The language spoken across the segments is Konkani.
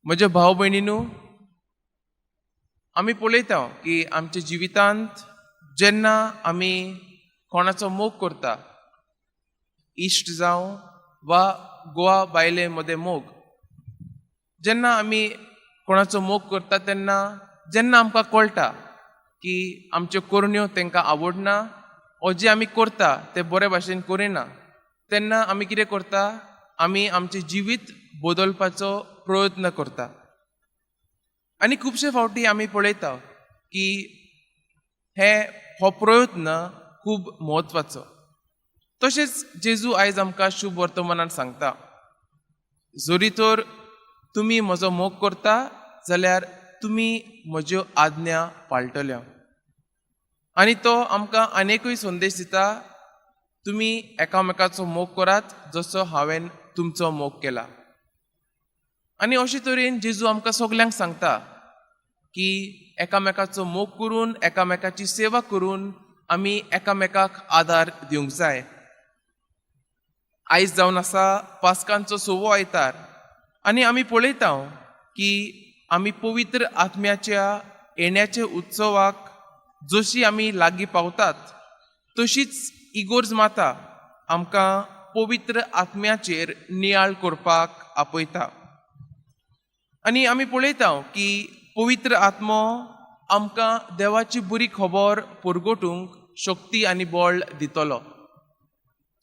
म्हज्या भाव भयणीनू, आमी पळयता की आमच्या जिवितांत जेन्ना आमी कोणाचो मोग करता, इश्ट जावं वा गोवा बायले मदें मोग, जेन्ना आमी कोणाचो मोग करता तेन्ना जेन्ना आमकां कळटा की आमच्यो करण्यो तांकां आवडना ओ जे आमी करता ते बरे भाशेन करिना, तेन्ना आमी कितें करता, आमी आमचें जिवीत बदलपाचो प्रयत्न करता. आनी खुबशे फावटी आमी पळयता की हो प्रयत्न खूब म्हत्वाचो. तशेंच जेजू आयज आमकां शुभ वर्तमानान सांगता, जरी तर तुमी म्हजो मोग करता जाल्यार तुमी म्हज्यो आज्ञा पाळटल्यो. आनी तो आमकां आनेकूय संदेश दिता, तुमी एकामेकाचो मोग करात जसो हांवें तुमचो मोग केला. आनी अशे तरेन जेजू आमकां सगल्यांक सांगता की एकामेकाचो मोग करून, एकामेकाची सेवा करून आमी एकामेकाक आदार दिवंक जाय. आयज जावन आसा पास्कांचो 6वो आयतार आनी आमी पळयता की आमी पवित्र आत्म्याच्या येण्याच्या उत्सवाक जशी आमी लागीं पावतात, तशीच इगोर्ज माता आमकां पवित्र आत्म्याचेर नियाळ करपाक आपयता. आनी आमी पळयता की पवित्र आत्मो आमकां देवाची बरी खबर परगटूंक शक्ती आनी बळ दितलो.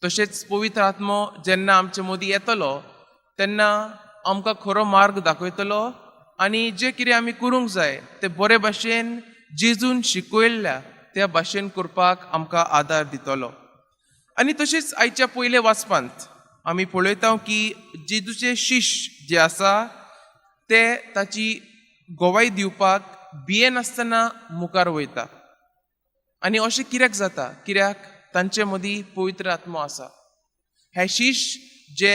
तशेंच पवित्र आत्मो जेन्ना आमचे मदीं येतलो तेन्ना आमकां खरो मार्ग दाखयतलो आनी जें कितें आमी करूंक जाय तें बरे भाशेन जेजून शिकयल्ल्या त्या भाशेन करपाक आमकां आदार दितलो. आनी तशेंच आयच्या पयले वाचपांत आमी पळयता की जेजूचे शिश्य जे आसा ते ताची गोवाई दिवपाक भियेनासतना मुखार वयता. आनी अशें कित्याक जाता? कित्याक तांचे मदीं पवित्र आत्मो आसा. हे शिश्य जे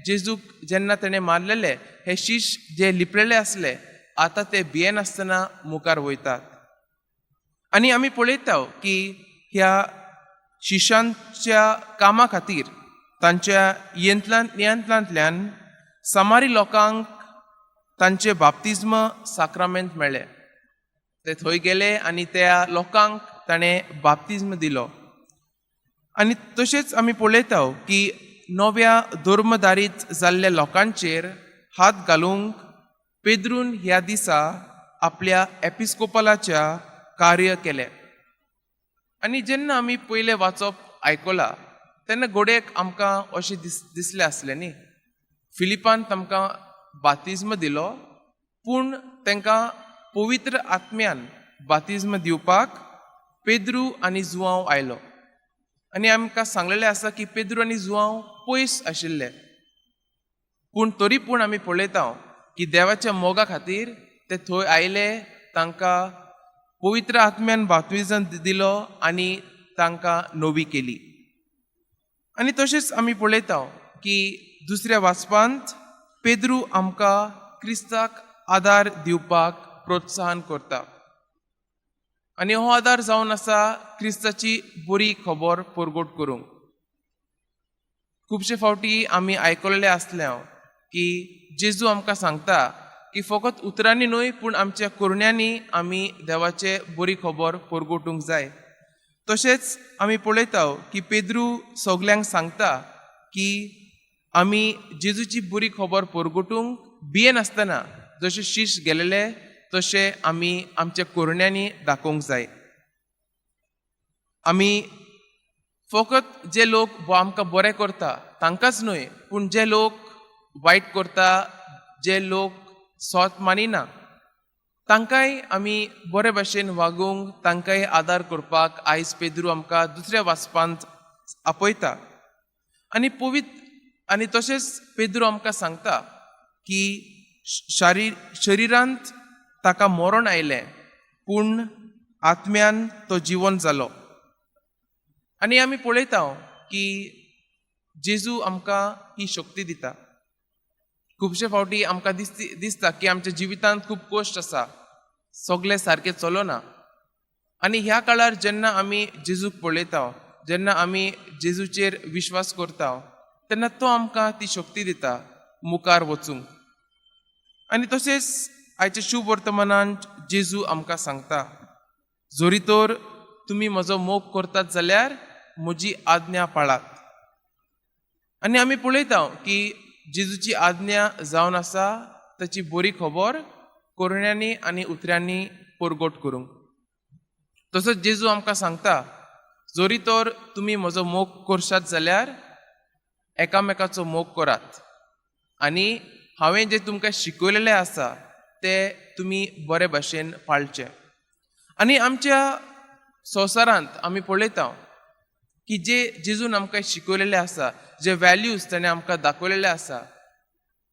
जेजूक जेन्ना ताणें मारलेले, हे शिश्य जे लिपलेले आसले, आतां ते भियेनासतना मुखार वयतात. आनी आमी पळयता की ह्या शिश्यांच्या कामा खातीर तांच्या यंत्रांतल्यान सामारी लोकांक तांचे बाप्तिस्म साक्रामेंत मेळ्ळे. ते थंय गेले आनी त्या लोकांक ताणें बाप्तिस्म दिलो. आनी तशेंच आमी पळयता की नव्या धर्मधारीत जाल्ल्या लोकांचेर हात घालूंक पेद्रून ह्या दिसा आपल्या एपिस्कोपलाच्या कार्य केलें. आनी जेन्ना आमी पयलें वाचप आयकलां तेन्ना घोडेक आमकां अशें दिसलें आसलें न्ही, फिलिपांत आमकां बाप्तिस्म दिलो, पूण तांकां पवित्र आत्म्यान बाप्तिस्म दिवपाक पेद्रू आनी जुआंव आयलो. आनी आमकां सांगलेलें आसा की पेद्रू आनी जुआंव पयस आशिल्ले, पूण तरी पूण आमी पळयता की देवाच्या मोगा खातीर ते थंय आयले, तांकां पवित्र आत्म्यान बाप्तिस्म दिलो आनी तांकां नवी केली. आनी तशेंच आमी पळयता की दुसऱ्या वाचपांत पेद्रू आमकां क्रिस्ताक आदार दिवपाक प्रोत्साहन करता. आनी हो आदार जावन आसा क्रिस्ताची बरी खबर परगट करूंक. खुबशे फावटी आमी आयकल्लें आसलें की जेजू आमकां सांगता की फकत उतरांनी न्हय पूण आमच्या करण्यांनी आमी देवाचे बरी खबर परगटूंक जाय. तशेंच आमी पळयता की पेद्रू सगल्यांक सांगता की आमी जेजूची बरी खबर परगटूंक भियेनासतना जशे शिश्य गेलेले तशें आमी आमच्या करण्यांनी दाखोवंक जाय. आमी फकत जे लोक आमकां बरें करता तांकांच न्हय, पूण जे लोक वायट करता, जे लोक सोत मानिना, तांकांय आमी बरे भाशेन वागूंक, तांकांय आदार करपाक आयज पेद्रू आमकां दुसऱ्या वाचपांत आपयता. आनी तशेंच पेद्रू आमकां सांगता की शरिरांत ताका मरण आयलें पूण आत्म्यान तो जिवंत जालो. आनी आमी पळयता की जेजू आमकां ही शक्ती दिता. खुबशे फावटी आमकां दिसता की आमच्या जिवितांत खूब कश्ट आसा, सगळें सारकें चलना. आनी ह्या काळार जेन्ना आमी जेजूक पळयता, जेन्ना आमी जेजूचेर विश्वास करता, तेन्ना तो आमकां ती शक्ती दिता मुखार वचूंक. आनी तशेंच आयच्या शुभ वर्तमानांत जेजू आमकां सांगता, जोरी तर तुमी म्हजो मोग करतात जाल्यार म्हजी आज्ञा पाळात. आनी आमी पळयता की जेजूची आज्ञा जावन आसा ताची बरी खबर कोरण्यांनी आनी उतऱ्यांनी परगट करूंक. तसोच जेजू आमकां सांगता, जोरी तर तुमी म्हजो मोग करशात जाल्यार एकामेकाचो मोग करात. आनी हांवें जे तुमकां शिकयलेलें आसा तें तुमी बरे भाशेन पाळचें. आनी आमच्या संवसारांत आमी पळयता की जे जेजून आमकां शिकयलेलें आसा, जे व्हॅल्यूज ताणें आमकां दाखयलेले आसा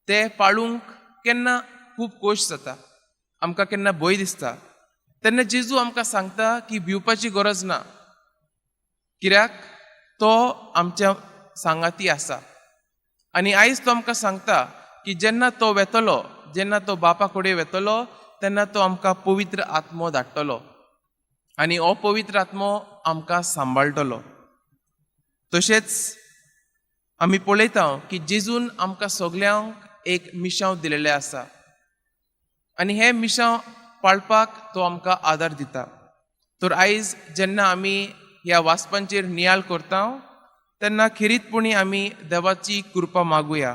ते पाळूंक केन्ना खूब कोश जाता, आमकां केन्ना भंय दिसता. तेन्ना जेजू आमकां सांगता की भिवपाची गरज ना, कित्याक तो आमच्या सांगाती आसा. आनी आयज तो आमकां सांगता की जेन्ना तो वेतलो, जेन्ना तो बापा कडेन वेतलो, तेन्ना तो आमकां पवित्र आत्मो धाडटलो आनी हो पवित्र आत्मो आमकां सांबाळटलो. तशेंच आमी पळयता की जेजून आमकां सगल्यांक एक मिशांव दिलेलें आसा आनी हें मिशांव पाळपाक तो आमकां आदार दिता. तर आयज जेन्ना आमी ह्या वासपांचेर नियाळ करता तेन्ना खिरीतपणी आमी देवाची कृपा मागुया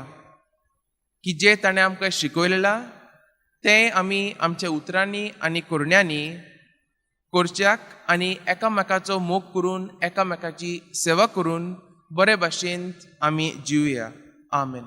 की जें ताणें आमकां शिकयलेलां तें आमी आमच्या उतरांनी आनी कोरण्यांनी करच्याक आनी एकामेकाचो मोग करून एकामेकाची सेवा करून बरे भाशेन आमी जिवया. आमेन.